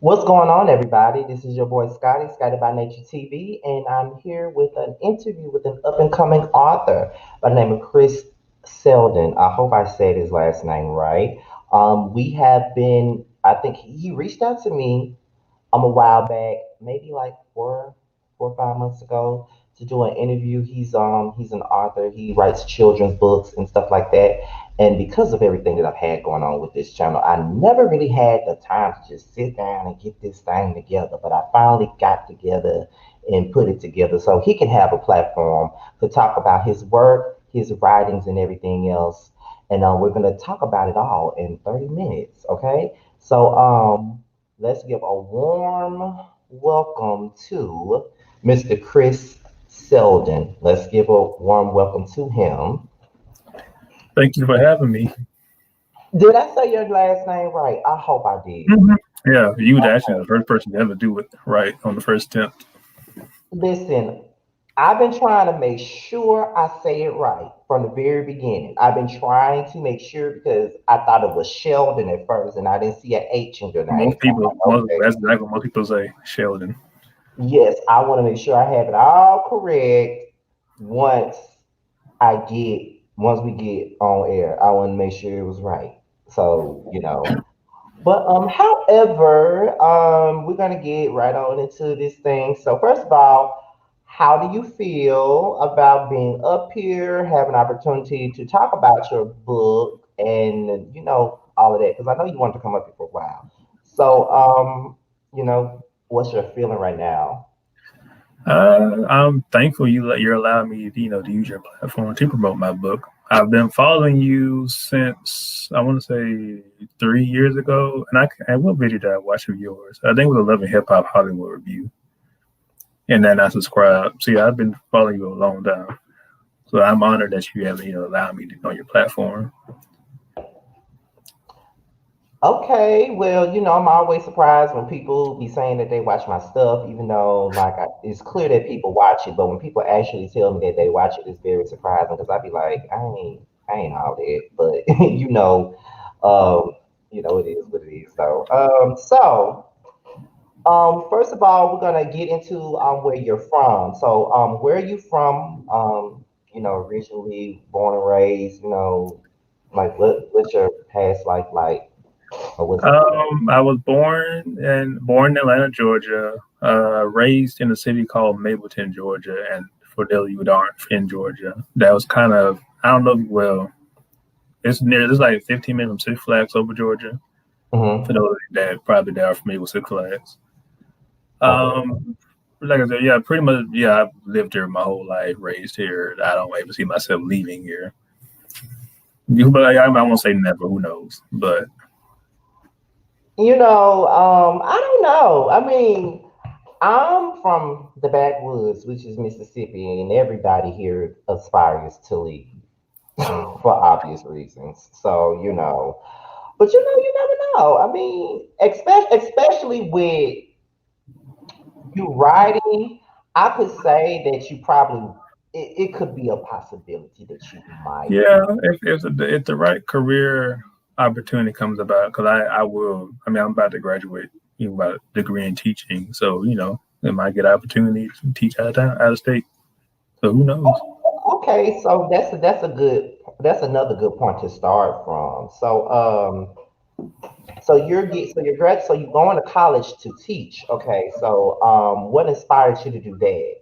What's going on, everybody? This is your boy Scotty, Scotty by Nature TV, and I'm here with an interview with an up and coming author by the name of Chris Selden. I hope I said his last name right. We have been, I think he reached out to me a while back, maybe like 4 or 5 months ago, to do an interview. He's an author. He writes children's books and stuff like that. And because of everything that I've had going on with this channel, I never really had the time to just sit down and get this thing together. But I finally got together and put it together so he can have a platform to talk about his work, his writings, and everything else. And we're going to talk about it all in 30 minutes. Okay. So let's give a warm welcome to Mr. Chris Selden. Let's give a warm welcome to him. Thank you for having me. Did I say your last name right? I hope I did. Mhm. Yeah, you were actually the first person to ever do it right on the first attempt. Listen, I've been trying to make sure I say it right from the very beginning. I've been trying to make sure because I thought it was Sheldon at first and I didn't see an H in your name. Most So I'm people, like, most, okay. that's exactly what most people say, Sheldon. Yes, I want to make sure I have it all correct once once we get on air. I want to make sure it was right. So. But however, we're gonna get right on into this thing. So first of all, how do you feel about being up here, having an opportunity to talk about your book and all of that? Because I know you wanted to come up here for a while. So what's your feeling right now? I'm thankful you're allowing me, to use your platform to promote my book. I've been following you since I want to say 3 years ago, and what video did I watch of yours? I think it was 11 Hip Hop Hollywood Review, and then I subscribed. See, I've been following you a long time, so I'm honored that you have allowed me to on your platform. Okay, well, I'm always surprised when people be saying that they watch my stuff, even though it's clear that people watch it. But when people actually tell me that they watch it, it's very surprising because I be like, I ain't all that, but um, it is what it is. First of all, we're gonna get into where you're from. So, where are you from? Originally born and raised. Like what's your past life like, or what's I was born in Atlanta, Georgia. Raised in a city called Mableton, Georgia, and for those you that aren't in Georgia, that was kind of I don't know. Well, it's near. It's like 15 minutes from Six Flags over Georgia. For Mm-hmm. those that are familiar with Six Flags. Okay. Um, like I said, yeah, pretty much. Yeah, I've lived here my whole life, raised here. I don't ever see myself leaving here. But I won't say never. Who knows? But I don't know. I mean, I'm from the backwoods, which is Mississippi, and everybody here aspires to leave for obvious reasons. But you never know. I mean, especially with you writing, I could say that you probably it could be a possibility that you might. yeah, if the right career opportunity comes about, because I will. I mean, I'm about to graduate, about a degree in teaching, so I might get opportunity to teach out of state. So who knows? Okay, so that's another good point to start from. So you're going to college to teach. Okay, so what inspired you to do that?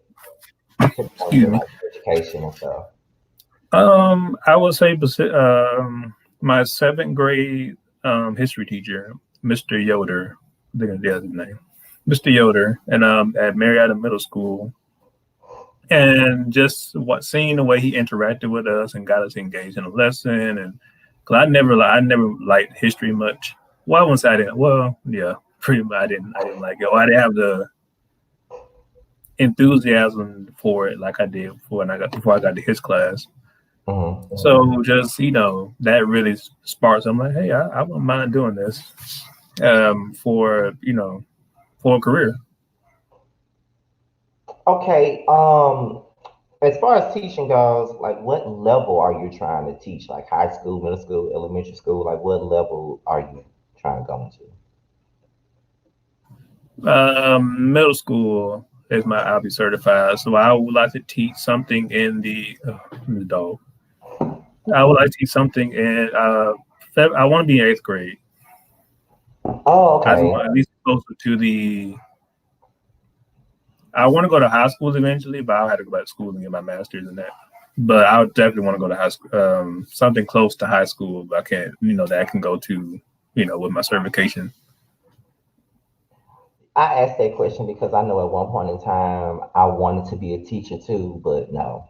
To go Excuse into me. like education and stuff. I would say my seventh grade history teacher, Mr. Yoder, I think that's his name, Mr. Yoder, and at Marietta Middle School, and just seeing the way he interacted with us and got us engaged in a lesson, and because I never liked history much. Well, I wouldn't say I didn't. Well, yeah, pretty much I didn't like it. Or I didn't have the enthusiasm for it like I did before I got to his class. Hmm. So just that really sparks. I'm like, hey, I wouldn't mind doing this for for a career. Okay, as far as teaching goes, like what level are you trying to teach? Like high school, middle school, elementary school? Like what level are you trying to go into? Middle school is my I'll be certified. So I would like to teach something in the dog. I would like to teach something in I want to be in eighth grade. Oh, I just okay. want at least closer to the. I want to go to high school eventually, but I'll have to go back to school and get my master's in that. But I would definitely want to go to high school, something close to high school. But I can't, that I can go to, with my certification. I asked that question because I know at one point in time I wanted to be a teacher too, but no.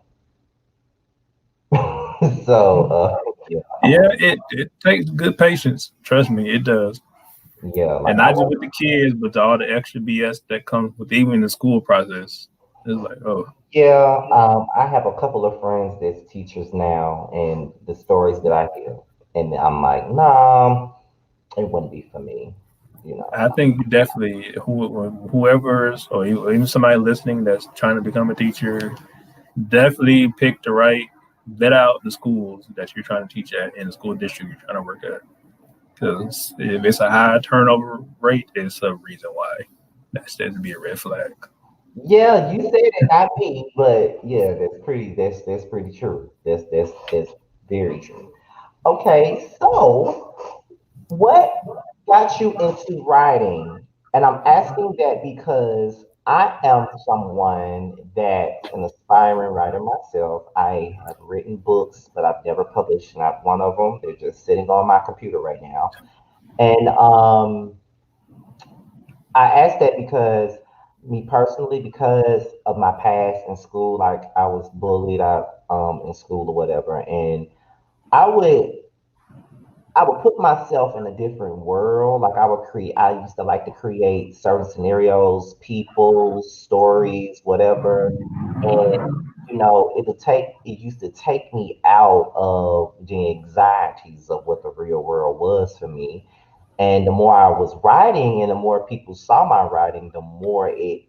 So, yeah, Yeah, it takes good patience. Trust me, it does. yeah, And like I not just with the kids, but all the extra BS that comes with even the school process. It's like, oh, yeah, I have a couple of friends that's teachers now, and the stories that I hear, and I'm like, nah, it wouldn't be for me, you know. I think you definitely whoever's or even somebody listening that's trying to become a teacher, definitely pick the right vet out the schools that you're trying to teach at in the school district you're trying to work at. Because if it's a high turnover rate, it's a reason why. That's that to be a red flag. Yeah, you said it, not me, but yeah, that's pretty true. That's very true. Okay, so what got you into writing? And I'm asking that because I am someone that's an aspiring writer myself. I have written books, but I've never published not one of them. They're just sitting on my computer right now. And I asked that because me personally, because of my past in school, like I was bullied out in school or whatever, and I would I would put myself in a different world. Like I used to like to create certain scenarios, people, stories, whatever. And, it used to take me out of the anxieties of what the real world was for me. And the more I was writing and the more people saw my writing, the more it,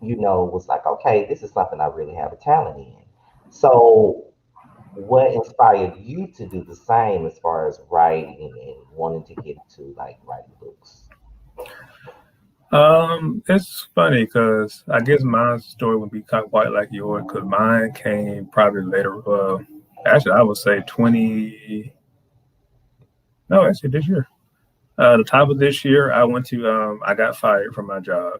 was like, okay, this is something I really have a talent in. So what inspired you to do the same as far as writing and wanting to get into like writing books? It's funny because I guess my story would be kind of quite like yours because mine came probably later. Actually, I would say 20. No, actually, this year. The top of this year, I got fired from my job,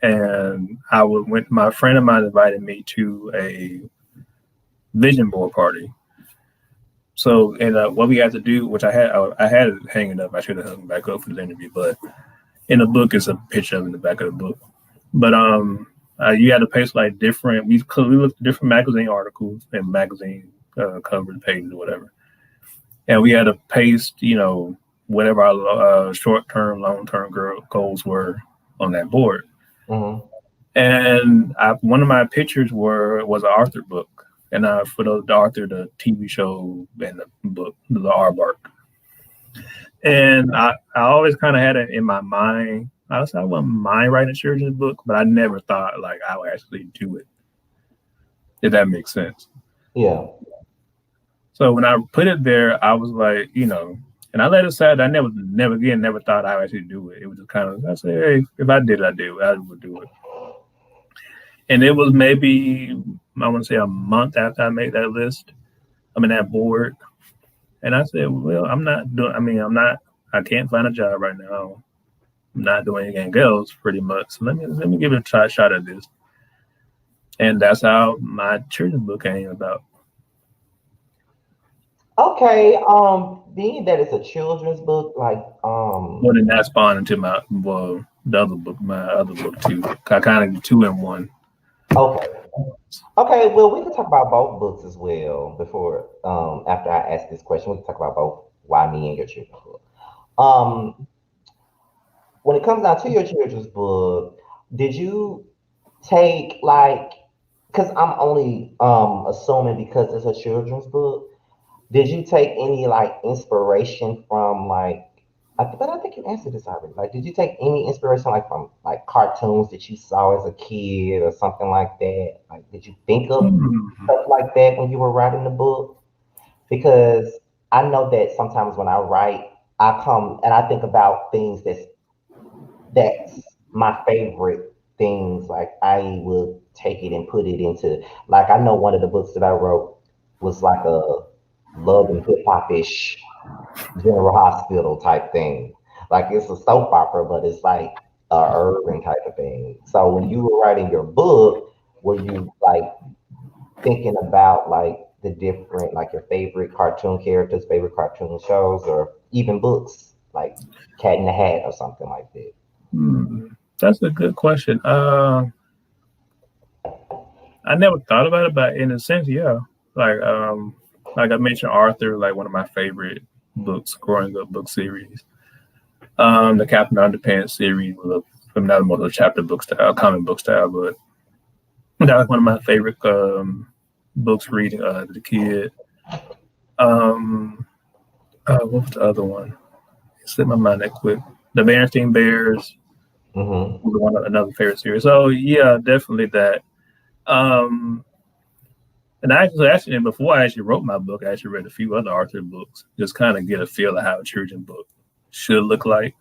and went. My friend of mine invited me to a vision board party. So, and what we had to do, which I had it hanging up. I should have hung it back up for the interview, but in the book is a picture of in the back of the book. But you had to paste like different. We looked at different magazine articles and magazine covers, pages, or whatever, and we had to paste, whatever our short term, long term goals were on that board. Hmm. And one of my pictures was an Arthur book, and for the Arthur, the TV show and the book, the Aardvark. And I always kind of had it in my mind. I wouldn't mind writing a children's book, but I never thought like I would actually do it. If that makes sense. Yeah, So when I put it there, I was like, and I let it slide. I never thought I would actually do it. It was just kind of, I said, hey, if I did, I would do it. And it was maybe, I want to say a month after I made that list. I'm in that board. And I said, well, I can't find a job right now. I'm not doing anything else pretty much. So let me give it a shot at this. And that's how my children's book came about. okay. Being that it's a children's book, like Well, then that spawned into the other book, my other book too. I kind of two in one. okay. Okay, well, we can talk about both books as well before after I ask this question. We can talk about both why me and your children's book. Um when it comes down to your children's book, did you take like, because I'm only assuming because it's a children's book, did you take any like inspiration from like but I think you answered this already. Like, did you take any inspiration like from like cartoons that you saw as a kid or something like that? Like, did you think of Hmm. stuff like that when you were writing the book? Because I know that sometimes when I write, I come and I think about things that my favorite things. Like I will take it and put it into, like, I know one of the books that I wrote was like a love and hip hop ish General Hospital type thing. Like it's a soap opera, but it's like a urban type of thing. So when you were writing your book, were you like thinking about like the different, like your favorite cartoon characters, favorite cartoon shows, or even books like Cat in the Hat or something like that? Hmm, that's a good question. I never thought about it, but in a sense, yeah. Like like I mentioned, Arthur, like one of my favorite books, growing up book series. The Captain Underpants series was not a more chapter book style, comic book style, but that was one of my favorite books reading as a kid. Um, what was the other one? It slipped my mind that quick. The Berenstain Bears Hmm. was another favorite series. So yeah, definitely that. Um, and actually, before I actually wrote my book, I actually read a few other Arthur books, just kind of get a feel of how a children's book should look like,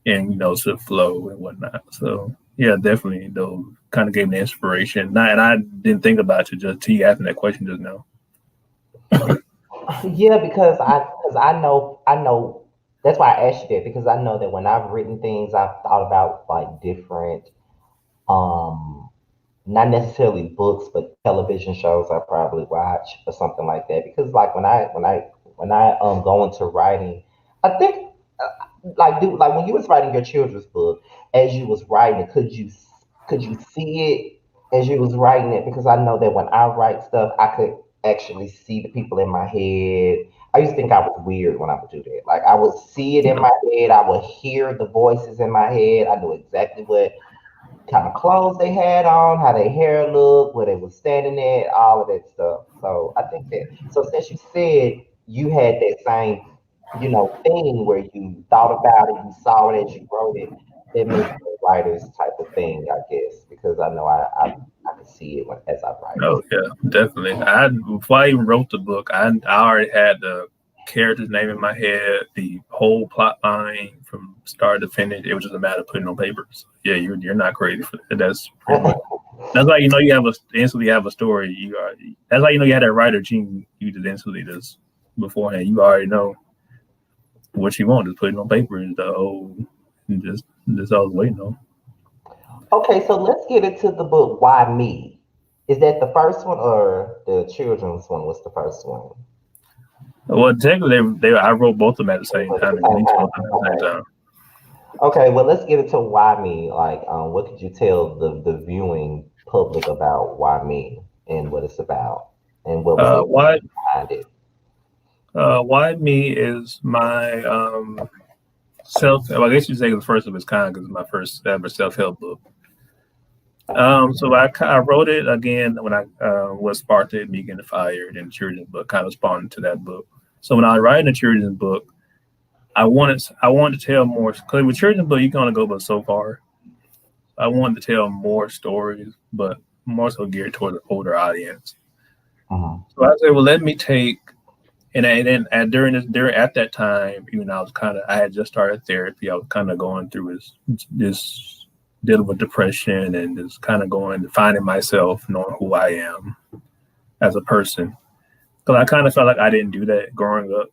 and should flow and whatnot. So yeah, definitely those kind of gave me inspiration. And I didn't think about it just till you asking that question just now. Yeah, because I know that's why I asked you that, because I know that when I've written things, I've thought about like different, um not necessarily books, but television shows I probably watch or something like that. Because like when I go into writing, I think like when you was writing your children's book, as you was writing it, could you see it as you was writing it? Because I know that when I write stuff, I could actually see the people in my head. I used to think I was weird when I would do that. Like I would see it in my head, I would hear the voices in my head. I knew exactly what kind of clothes they had on, how their hair looked, where they were standing at, all of that stuff. So I think that, so since you said you had that same, thing where you thought about it, you saw it as you wrote it, that makes it a writer's type of thing, I guess, because I know I can see it as I write Oh it. yeah, definitely. I Before I even wrote the book, I already had the character's name in my head, the whole plot line from start to finish. It was just a matter of putting on paper. So, yeah, you're not crazy for that. That's pretty much. That's why you have a instantly have a story. You are. That's why you had that writer gene. You just instantly just beforehand. You already know what you want. Just put it on paper and the whole. And just all I was waiting on. Okay, so let's get into the book. Why me? Is that the first one, or the children's one was the first one? Well, technically, I wrote both of them at the At same time. the They same released time. both of them at the Okay. same time. Okay, well, let's get into why me. Like, what could you tell the viewing public about why me and what it's about, and what was the Why intention behind it? Why Me is my well, I guess you say the first of its kind because it's my first ever self help book. So I wrote it again when I was sparked at me getting fired, and the children's book kind of spawned into that book. So when I was writing the children's book, I wanted to tell more because with children's book you can only go but so far. I wanted to tell more stories, but more so geared toward the older audience. Hmm. So I said, well, let me take and then during at that time, even I had just started therapy. I was kind of going through this dealing with depression and just kind of going finding myself, knowing who I am as a person. Because I kind of felt like I didn't do that growing up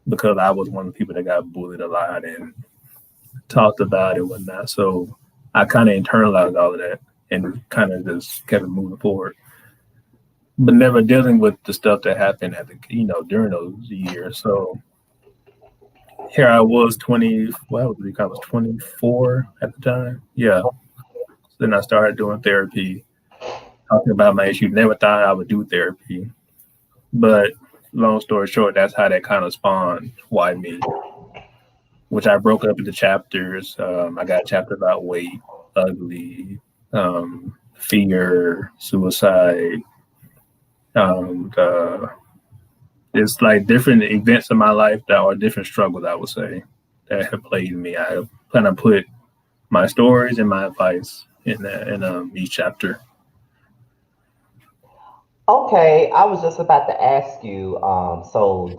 because I was one of the people that got bullied a lot and talked about it and whatnot. So I kind of internalized all of that and kind of just kept it moving forward, but never dealing with the stuff that happened during those years. So here I was 20, well, I was 24 at the time. Yeah. So then I started doing therapy, talking about my issue. Never thought I would do therapy. But long story short, that's how that kind of spawned Why Me, which I broke up into chapters. I got a chapter about weight, ugly, fear, suicide. The It's like different events in my life that are different struggles, I would say, that have played in me. I kind of put my stories and my advice in each chapter. Okay, I was just about to ask you. So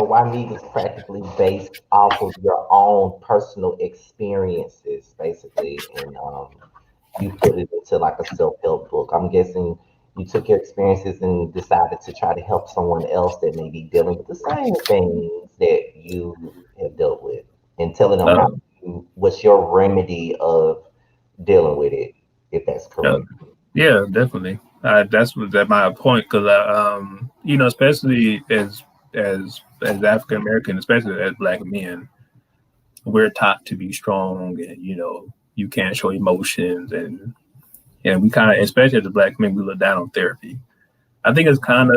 why me was practically based off of your own personal experiences, basically, and you put it into like a self-help book. I'm guessing you took your experiences and decided to try to help someone else that may be dealing with the same things that you have dealt with, and telling them Uh, what's your remedy of dealing with it, if that's uh, correct. yeah, definitely. That's what that my point because especially as African American, especially as Black men, we're taught to be strong, and you can't show emotions, and we kind of, especially as Black men, we look down on therapy. I think it's kind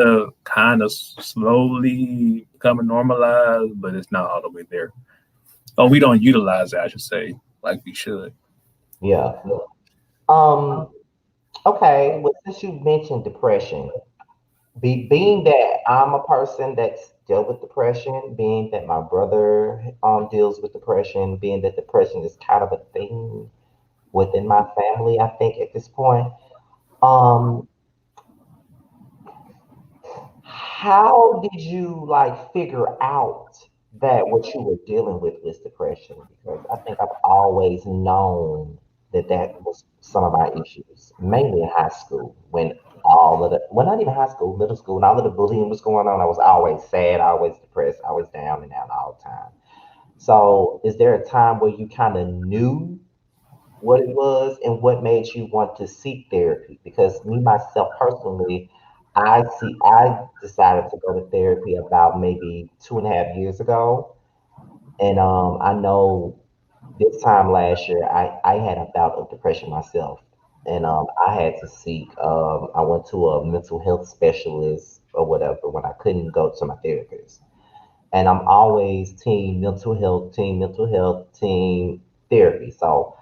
of slowly becoming normalized, but it's not all the way there. Oh, we don't utilize it, I should say, like we should. Yeah. Um. Okay. Well, since you mentioned depression, being that I'm a person that's dealt with depression, being that my brother deals with depression, being that depression is kind of a thing within my family, I think at this point. Um, how did you like figure out that what you were dealing with was depression? Because I think I've always known that that was some of my issues, mainly in high school when well, not even high school, middle school, and all of the bullying was going on. I was always sad, always depressed, always down and out all the time. So, is there a time where you kind of knew what it was and what made you want to seek therapy? Because me myself personally, I decided to go to therapy about maybe 2.5 years ago, and I know this time last year I had a bout of depression myself, and I had to seek. I went to a mental health specialist or whatever when I couldn't go to my therapist, and I'm always team mental health, team mental health, team therapy. So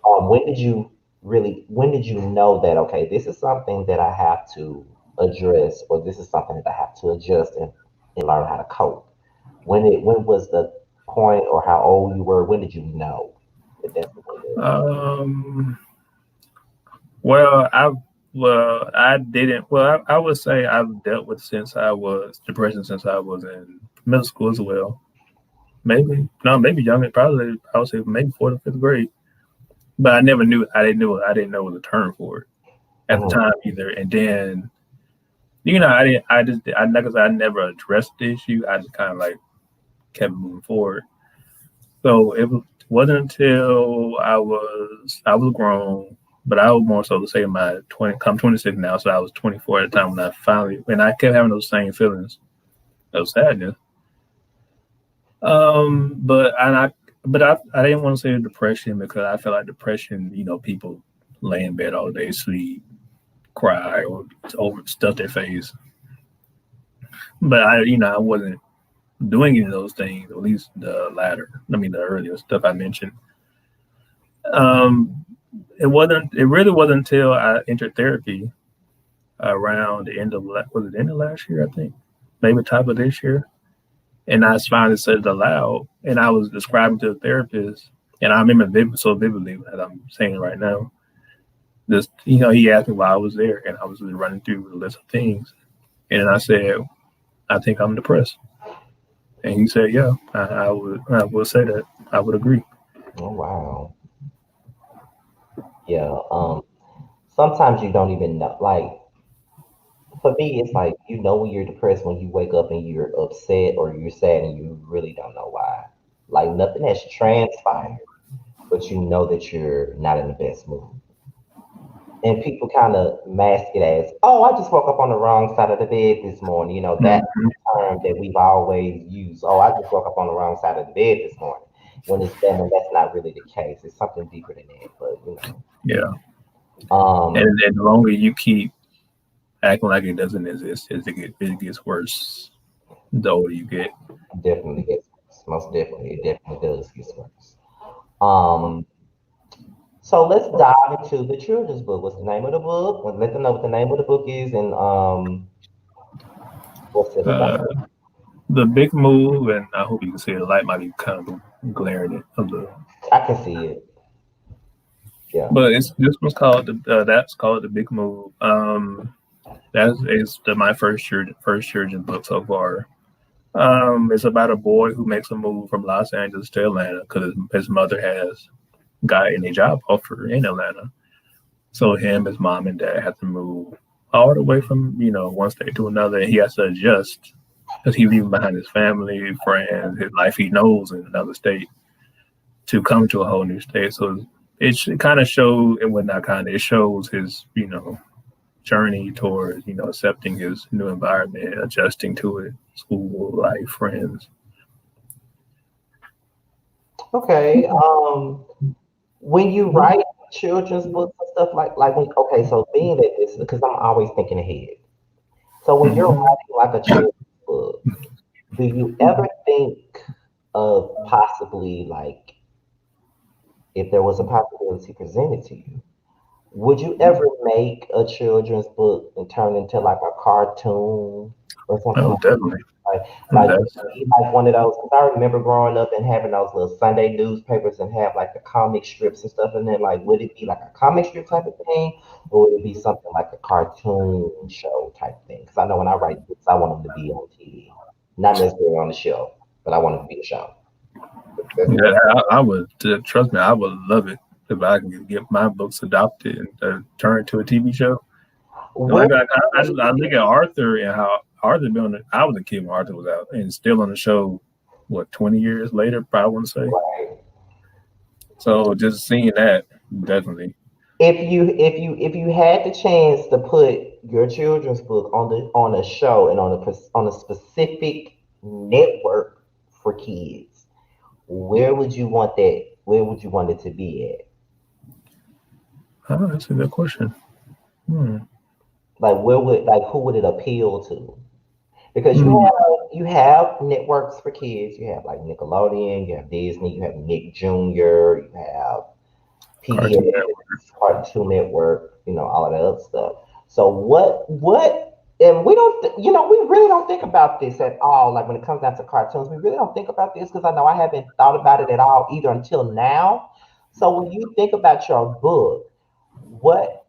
when did you when did you know that, okay, this is something that I have to address, or this is something that I have to adjust and learn how to cope? When was the point, or how old you were? When did you know that that's what it is? Um, well, I didn't. Well, I would say I've dealt with since I was depression since I was in middle school as well. Maybe no, maybe younger. Probably I would say maybe fourth or fifth grade. But I never knew. I didn't know the term for it at the Mhm. time either. And then I didn't. I just. I like I said, I never addressed the issue. I just kind of like kept moving forward. So it wasn't until I was grown, but I was more so to say my 20. I'm 26 now, so I was 24 at the time when I finally, and I kept having those same feelings of sadness. But and I but I didn't want to say depression because I felt like depression. People lay in bed all day, sleep, cry, or over stuff their face. But I wasn't doing any of those things. At least the latter. I mean, the earlier stuff I mentioned. Um, it wasn't. It really wasn't until I entered therapy around the end of was it the end of last year? I think maybe top of this year, and I finally said it aloud. And I was describing to the therapist, and I remember so vividly as I'm saying it right now. This, he asked me why I was there, and I was really running through the list of things, and then I said, I think I'm depressed, and he said, yeah, I would say that I would agree. Oh wow, yeah. Sometimes you don't even know. Like for me, it's like when you're depressed when you wake up and you're upset or you're sad and you really don't know why. Like nothing has transpired, but you know that you're not in the best mood. And people kind of mask it as, oh, I just woke up on the wrong side of the bed this morning. That Mm-hmm. term that we've always used. Oh, I just woke up on the wrong side of the bed this morning. When that's not really the case. It's something deeper than that. But. Yeah, and Um, then the longer you keep acting like it doesn't exist, it gets worse the older you get. definitely gets worse. Most definitely, it definitely does get worse. Um, so let's dive into the children's book. What's the name of the book? Let them know what the name of the book is and what's it about. Uh, the big move, and I hope you can see the light might be kind of glaring of the, I can see it. Yeah. but it's this one's called that's called the big move. My first children's book so far. It's about a boy who makes a move from Los Angeles to Atlanta because his mother has gotten a job offer in Atlanta. So him, his mom, and dad have to move all the way from one state to another, and he has to adjust because he's leaving behind his family, friends, his life he knows in another state to come to a whole new state. So it kind of shows, and when not kind of, it shows his journey towards accepting his new environment, adjusting to it, school life, friends. Okay. When you write children's books and stuff like when, okay, so being that this because I'm always thinking ahead. So when you're Mm-hmm. writing like a children's book, do you ever think of possibly like if there was a possibility presented to you, would you ever make a children's book and turn into like a cartoon or something Oh, like definitely. like That's be like one of those? Cause I remember growing up and having those little Sunday newspapers and have like the comic strips and stuff. And then like, would it be like a comic strip type of thing, or would it be something like a cartoon show type thing? Because I know when I write books, I want them to be on TV, not necessarily on the show, but I want them to be a show. yeah. I would trust me. I would love it if I can get my books adopted and turned to a TV show. Where Like I look at Arthur and how Arthur been on. I was a kid when Arthur was out, and still on the show. What 20 years later? Probably want to say. right? So just seeing that definitely. If you had the chance to put your children's book on a show and on a specific network for kids, where would you want that? Where would you want it to be at? Oh, that's a good question. Hmm. Like who would it appeal to? Because Hmm. you have networks for kids. You have like Nickelodeon, you have Disney, you have Nick Jr., you have Cartoon Network. PBS, Cartoon Network, all of that other stuff. So and we don't, we really don't think about this at all. Like when it comes down to cartoons, we really don't think about this because I know I haven't thought about it at all either until now. So when you think about your book, what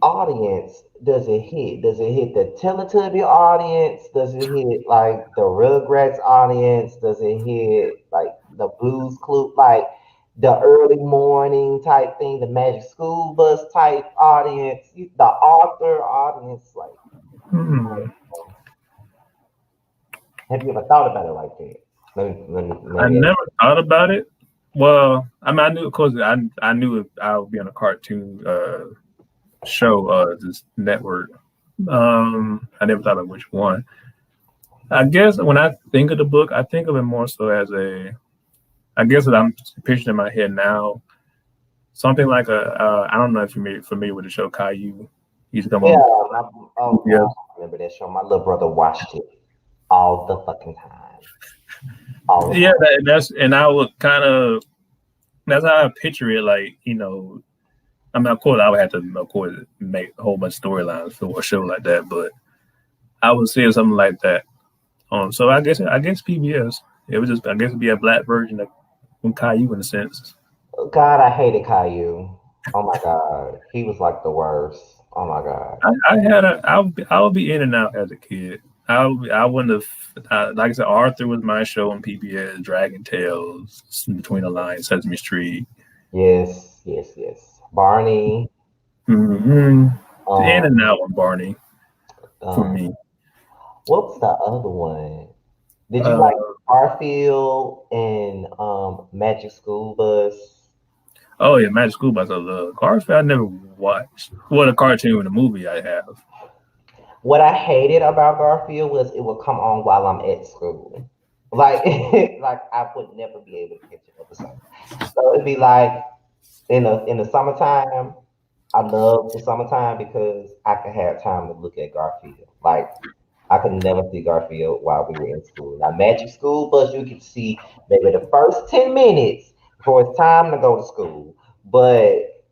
audience does it hit? Does it hit the Teletubby audience? Does it hit like the Rugrats audience? Does it hit like the Blues Clues, like the early morning type thing, the Magic School Bus type audience, the author audience? Like, Hmm. have you ever thought about it like that? I Maybe. never thought about it. Well, I mean, I knew, of course, I knew I would be on a cartoon show, this network. I never thought of which one. I guess when I think of the book, I think of it more so as I guess that I'm picturing in my head now, something like I don't know if you're familiar with the show Caillou. He used to come Yeah, on. oh God, Yes. I remember that show. My little brother watched it all the fucking time, all the Yeah, time. and I would kind of, that's how I picture it. Like, I mean, of course, I would have to, of course, make a whole bunch of storylines for a show like that, but I would say something like that. So I guess PBS. It was just, I guess, it'd be a black version of Caillou in a sense. God, I hated Caillou. Oh my God, he was like the worst. Oh my God. I had I would be in and out as a kid. I wouldn't have, like I said, Arthur was my show on PBS. Dragon Tales, Between the Lines, Sesame Street. Yes, yes, yes. Barney. Mm-hmm. In Um, and out on Barney for um, me. what was the other one? Did you like Uh, Garfield and Magic School Bus? oh yeah, Magic School Bus I love. Garfield I never watched. What a cartoon, a movie I have. What I hated about Garfield was it would come on while I'm at school. Like, like I would never be able to catch an episode. So it'd be like in the summertime. I love the summertime because I could have time to look at Garfield. Like I could never see Garfield while we were in school. Now, Magic School Bus, you could see maybe the first 10 minutes before it's time to go to school. But,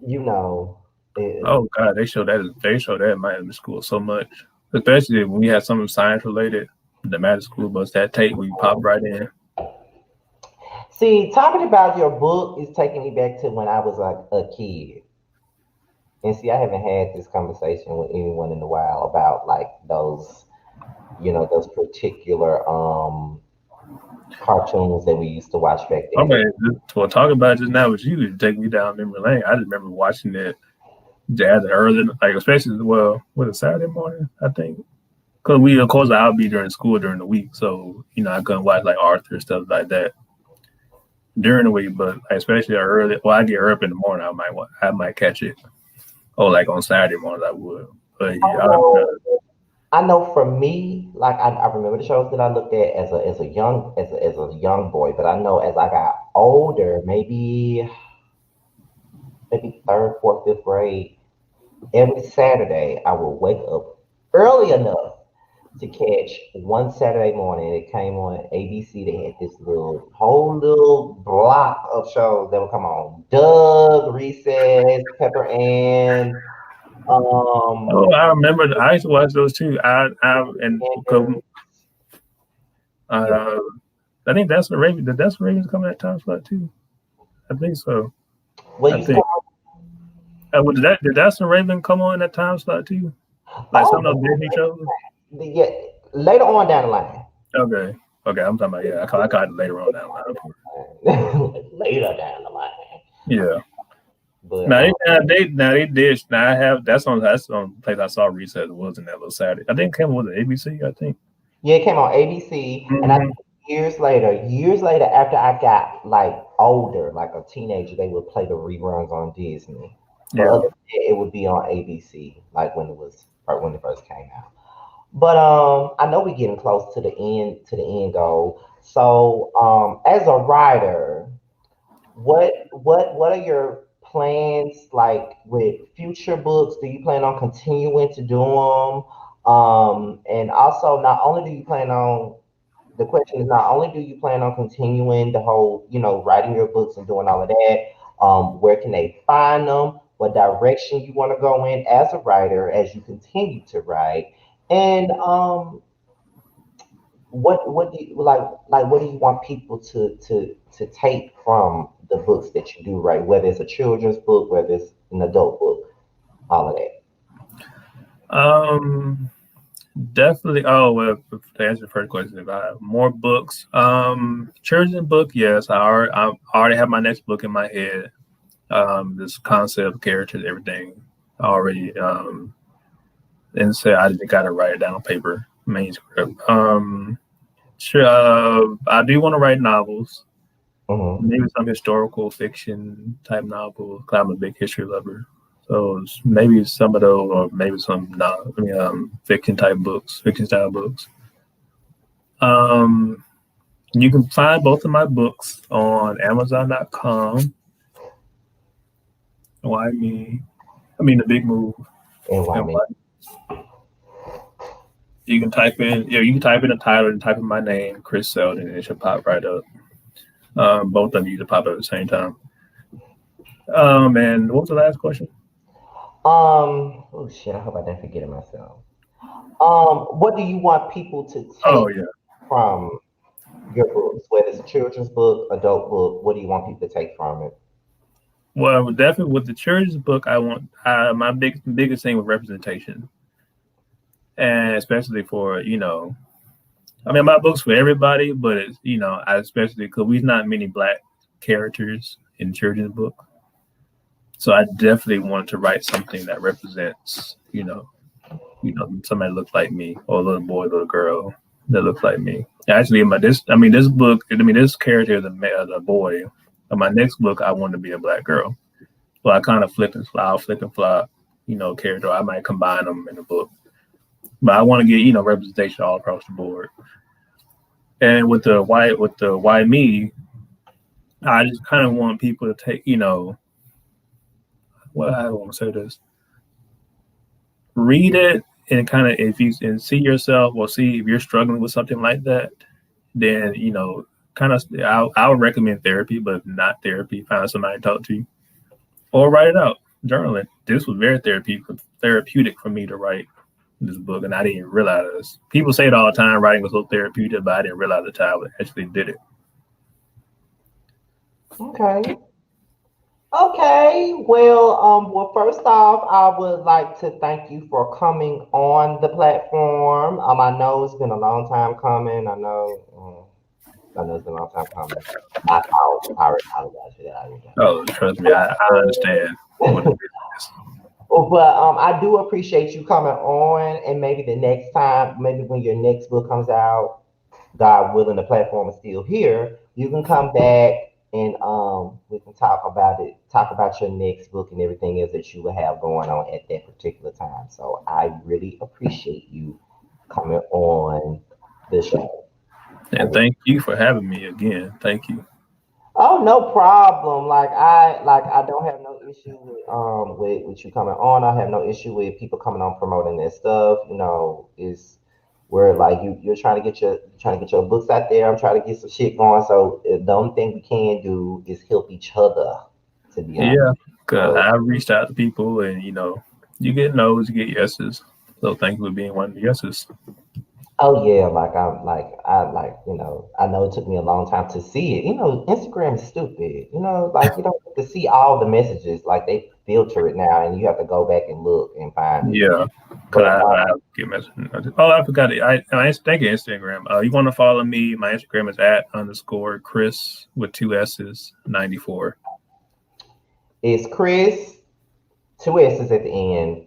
you know, it, Oh god, they show that in my elementary school so much. Especially when we had something science related. The Magic School Bus, that tape where you pop right in. see, talking about your book is taking me back to when I was like a kid. And see, I haven't had this conversation with anyone in a while about like those, those particular cartoons that we used to watch back I then. mean, to talk about it just now with you, you take me down memory lane. I just remember watching it jazz early, like especially with a Saturday morning, I think. Because of course, I'll be during school during the week, so I couldn't watch like Arthur stuff like that during the week. But like, especially early, well, I get up in the morning, I might catch it. Or like on Saturday mornings, I would. But I yeah, I don't know. know, I know for me, like I remember the shows that I looked at as a young boy, but I know as I got older, maybe third, fourth, fifth grade, every Saturday I would wake up early enough to catch one Saturday morning. It came on ABC. They had this whole little block of shows that would come on. Doug, Recess, Pepper Ann, Oh, um, I remember. I used to watch those too. And Sanders. Yeah. uh, I think that's the Raven. Did that's the Ravens coming at time slot too? I think so. What I used to think. come on? Did that's the Raven come on that time slot too? Like some of those Disney shows. Yeah, later on down the line. Okay. Okay, I'm talking about I caught it later on down the line. Later down the line. Yeah. But Now they did. Now I have that's on the place I saw Reset was in that little Saturday. I think it came with the ABC. I think. yeah, it came on ABC, and I Hmm. think years later, after I got like older, like a teenager, they would play the reruns on Disney. But other Yeah. than that, it would be on ABC, like when it first came out. But I know we're getting close to the end goal. So as a writer, what are your plans like with future books? Do you plan on continuing to do them? And also, not only do you plan on the question is not only do you plan on continuing the whole, writing your books and doing all of that, where can they find them? What direction you want to go in as a writer as you continue to write? And what do you like what do you want people to take from the books that you do write, whether it's a children's book, whether it's an adult book, all of that. Um. Definitely. Oh well. To answer the first question, if I have more books, children's book, yes. I already have my next book in my head. This concept, characters, everything already. And so I just got to write it down on paper, manuscript. Sure. I do want to write novels, Hmm. maybe some historical fiction type novels. 'Cause I'm a big history lover. So maybe some of those, or maybe some not. Fiction type books, fiction style books. Um, you can find both of my books on Amazon.com. Why me? I mean, the big move. And why And me? why you can type in the title and type in my name, Chris Selden, and it should pop right up. Both of you to pop up at the same time. And what was the last question? Oh shit, I hope I didn't forget it myself. What do you want people to Oh take yeah. from your books, whether it's a children's book, adult book? What do you want people to take from it? Well, definitely with the children's book, I want my biggest thing with representation, and especially for I mean, my book's for everybody, but it's I especially because we've not many black characters in children's book, so I definitely wanted to write something that represents somebody looks like me, or a little boy, little girl that looks like me. Actually, this book, this character is a boy. In my next book, I want to be a black girl. So I kind of flip and flop, character. I might combine them in the book, but I want to get representation all across the board. And with the why me, I just kind of want people to take, well, I don't want to say this, read it and kind of if you and see yourself or see if you're struggling with something like that, then kind of I would recommend therapy, but if not therapy, find somebody to talk to or write it out, journal it. This was very therapeutic for me to write this book, and I didn't realize. People say it all the time, writing was so therapeutic, but I didn't realize the time I actually did it. Okay. Okay, well, first off, I would like to thank you for coming on the platform. I know it's been a long time coming. I know it's been a long time coming. I already apologize for that. I didn't Oh, trust me, I understand what it is. But I do appreciate you coming on, and maybe the next time, maybe when your next book comes out, God willing, the platform is still here. You can come back and we can talk about it, talk about your next book and everything else that you will have going on at that particular time. So I really appreciate you coming on the show. I And really thank you for having me again. Thank you. Oh, no problem. Like I don't have no issue with you coming on. I have no issue with people coming on promoting their stuff. You know, is where like you're trying to get your books out there. I'm trying to get some shit going. So the only thing we can do is help each other, to be honest. Yeah, because So I reached out to people, and you get no's, you get yeses. So thank you for being one of the yeses. oh yeah, I know it took me a long time to see it. You know, Instagram is stupid. You know, like you don't get to see all the messages. Like they filter it now, and you have to go back and look and find it. Yeah, because But I get messages. Oh, I forgot it. Thank you, Instagram. You want to follow me? My Instagram is at underscore Chris with two S's 94. it's Chris, two S's at the end,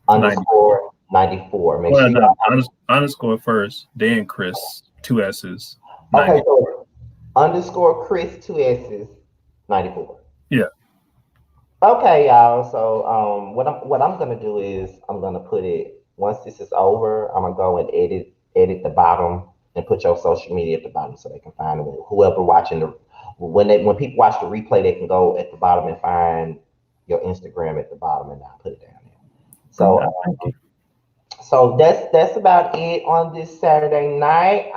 94. underscore 94. Make Well, sure no, y'all. underscore first, then Chris, two S's Okay, 90. so underscore Chris, two S's, 94. Yeah. Okay, y'all. So what I'm gonna do is I'm gonna put it once this is over. I'm gonna go and edit the bottom and put your social media at the bottom so they can find it. Whoever watching the when people watch the replay, they can go at the bottom and find your Instagram at the bottom, and I'll put it down there. So Thank you. so that's about it on this Saturday night.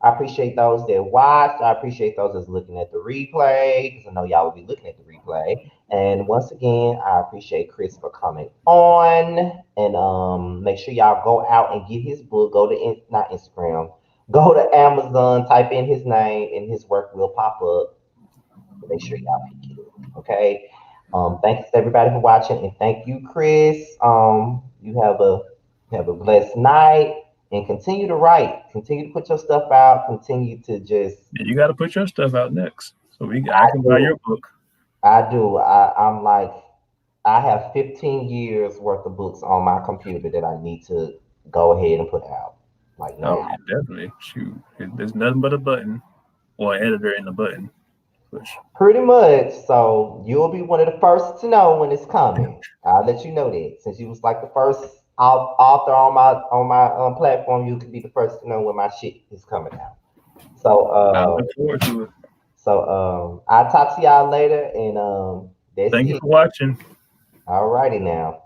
I appreciate those that watched. I appreciate those that's looking at the replay because I know y'all will be looking at the replay. And once again, I appreciate Chris for coming on. And make sure y'all go out and get his book. Go to not Instagram. Go to Amazon. Type in his name, and his work will pop up. Make sure y'all pick it up. Okay. Thanks everybody for watching, and thank you, Chris. You have a blessed night, and continue to write. Continue to put your stuff out. Continue to just. And you got to put your stuff out next. So I I can buy do. your book. I do. I'm like I have 15 years worth of books on my computer that I need to go ahead and put out. Like Oh, now. yeah, definitely. Shoot. There's nothing but a button or an editor in the button. Push. Pretty much. So you'll be one of the first to know when it's coming. I'll let you know that. Since you was like the first author on my platform, you could be the first to know when my shit is coming out. So I look forward to it. I'll talk to y'all later, and that's Thank you it. for watching. All righty now.